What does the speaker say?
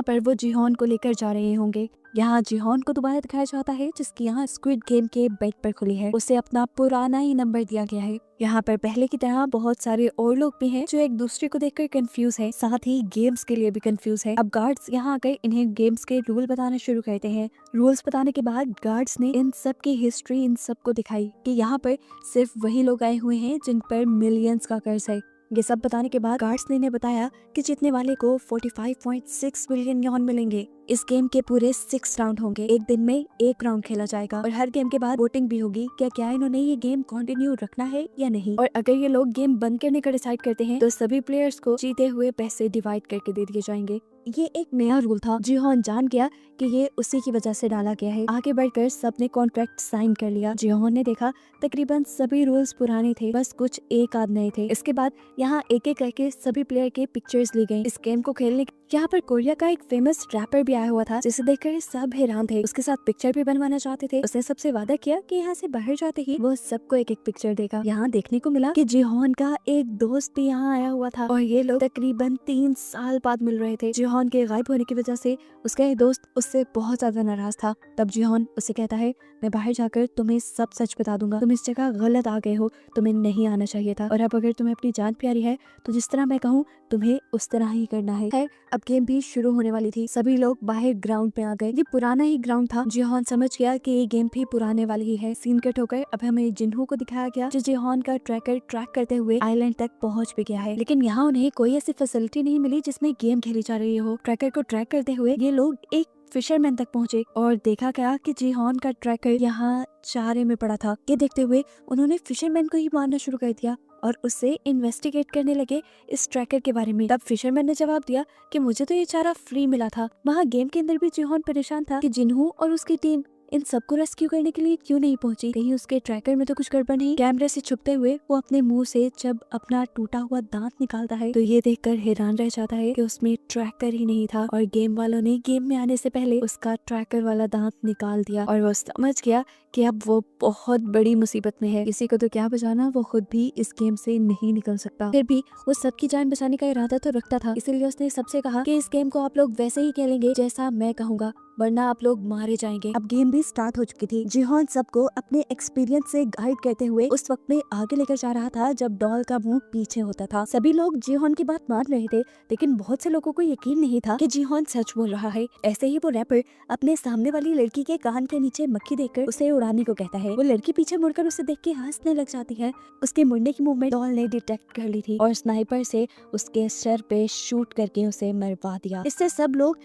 जहाँ पर वो जिहोन को लेकर जा रहे होंगे। यहाँ जिहोन को दोबारा दिखाया जाता है जिसकी यहाँ स्क्विड गेम के बेड पर खुली है। उसे अपना पुराना ही नंबर दिया गया है। यहाँ पर पहले की तरह बहुत सारे और लोग भी हैं जो एक दूसरे को देखकर कंफ्यूज है, साथ ही गेम्स के लिए भी कंफ्यूज है। अब गार्ड्स यहाँ आकर इन्हें गेम्स के रूल बताना शुरू करते हैं। रूल्स बताने के बाद गार्ड्स ने इन सब की हिस्ट्री इन सबको दिखाई कि यहाँ पर सिर्फ वही लोग आए हुए हैं जिन पर मिलियंस का कर्ज है। ये सब बताने के बाद गार्ड्स ने इन्हें बताया कि जीतने वाले को 45.6 बिलियन यॉन मिलेंगे। इस गेम के पूरे 6 राउंड होंगे। एक दिन में एक राउंड खेला जाएगा और हर गेम के बाद वोटिंग भी होगी क्या इन्होंने ये गेम कंटिन्यू रखना है या नहीं। और अगर ये लोग गेम बंद करने का डिसाइड करते हैं तो सभी प्लेयर्स को जीते हुए पैसे डिवाइड करके दे दिए जाएंगे। ये एक नया रूल था। जिहोन जान गया कि ये उसी की वजह से डाला गया है। आगे बढ़कर सबने कॉन्ट्रैक्ट साइन कर लिया। जिहोन ने देखा तकरीबन सभी रूल्स पुराने थे, बस कुछ एक आध नए थे। इसके बाद यहाँ एक एक करके सभी प्लेयर के पिक्चर्स ली गई। इस गेम को खेलने यहाँ पर कोरिया का एक फेमस रैपर भी आया हुआ था जिसे देखकर सब हैरान थे। उसके साथ पिक्चर भी बनवाना चाहते थे। उसने सबसे वादा किया कि यहाँ से बाहर जाते ही वो सबको एक एक पिक्चर देगा। यहाँ देखने को मिला कि जिहोन का एक दोस्त भी यहाँ आया हुआ था और ये लोग तकरीबन 3 साल बाद मिल रहे थे। जिहोन के गायब होने की वजह से उसका एक दोस्त उससे बहुत ज्यादा नाराज था। तब जिहोन उसे कहता है, मैं बाहर जाकर तुम्हें सब सच बता दूंगा। तुम इस जगह गलत आ गए हो, तुम्हें नहीं आना चाहिए था। और अब अगर तुम्हें अपनी जान प्यारी है तो जिस तरह मैं कहूँ तुम्हें उस तरह ही करना है। खैर अब गेम भी शुरू होने वाली थी। सभी लोग बाहर ग्राउंड पे आ गए। ये पुराना ही ग्राउंड था। जिहोन समझ गया कि ये गेम भी पुराने वाली ही है। सीन कट होकर अब हमें जिन्हो को दिखाया गया जो जिहोन का ट्रैकर ट्रैक करते हुए आइलैंड तक पहुंच भी गया है। लेकिन यहाँ उन्हें कोई ऐसी फैसिलिटी नहीं मिली जिसमें गेम खेली जा रही हो। ट्रैकर को ट्रैक करते हुए ये लोग एक फिशरमैन तक पहुंचे और देखा गया कि जिहोन का ट्रैकर यहाँ चारे में पड़ा था। ये देखते हुए उन्होंने फिशरमैन को ही मारना शुरू कर दिया और उससे इन्वेस्टिगेट करने लगे इस ट्रैकर के बारे में। तब फिशरमैन ने जवाब दिया कि मुझे तो ये चारा फ्री मिला था। वहाँ गेम के अंदर भी जिहोन परेशान था कि जिन्हो और उसकी टीम इन सबको रेस्क्यू करने के लिए क्यों नहीं पहुंची। कहीं उसके ट्रैकर में तो कुछ गड़बड़ नहीं। कैमरे से छुपते हुए वो अपने मुंह से जब अपना टूटा हुआ दांत निकालता है तो ये देखकर हैरान रह जाता है कि उसमें ट्रैकर ही नहीं था और गेम वालों ने गेम में आने से पहले उसका ट्रैकर वाला दांत निकाल दिया। और वो समझ गया कि अब वो बहुत बड़ी मुसीबत में है। किसी को तो क्या बचाना, वो खुद भी इस गेम से नहीं निकल सकता। फिर भी वो सबकी जान बचाने का इरादा तो रखता था, इसीलिए उसने सबसे कहा कि इस गेम को आप लोग वैसे ही खेलेंगे जैसा मैं कहूँगा, वरना आप लोग मारे जाएंगे। अब गेम भी स्टार्ट हो चुकी थी। जिहोन सबको अपने एक्सपीरियंस से गाइड करते हुए उस वक्त में आगे लेकर जा रहा था जब डॉल का मुंह पीछे होता था। सभी लोग जिहोन की बात मान रहे थे लेकिन बहुत से लोगों को यकीन नहीं था कि जिहोन सच बोल रहा है। ऐसे ही वो रैपर अपने सामने वाली लड़की के कान के नीचे मक्खी देखकर उसे उड़ाने को कहता है। वो लड़की पीछे मुड़कर उसे देख के हंसने लग जाती है। उसके मुड़ने की मूवमेंट डॉल ने डिटेक्ट कर ली थी और स्नाइपर से उसके सर पे शूट करके उसे मरवा दिया। इससे सब लोग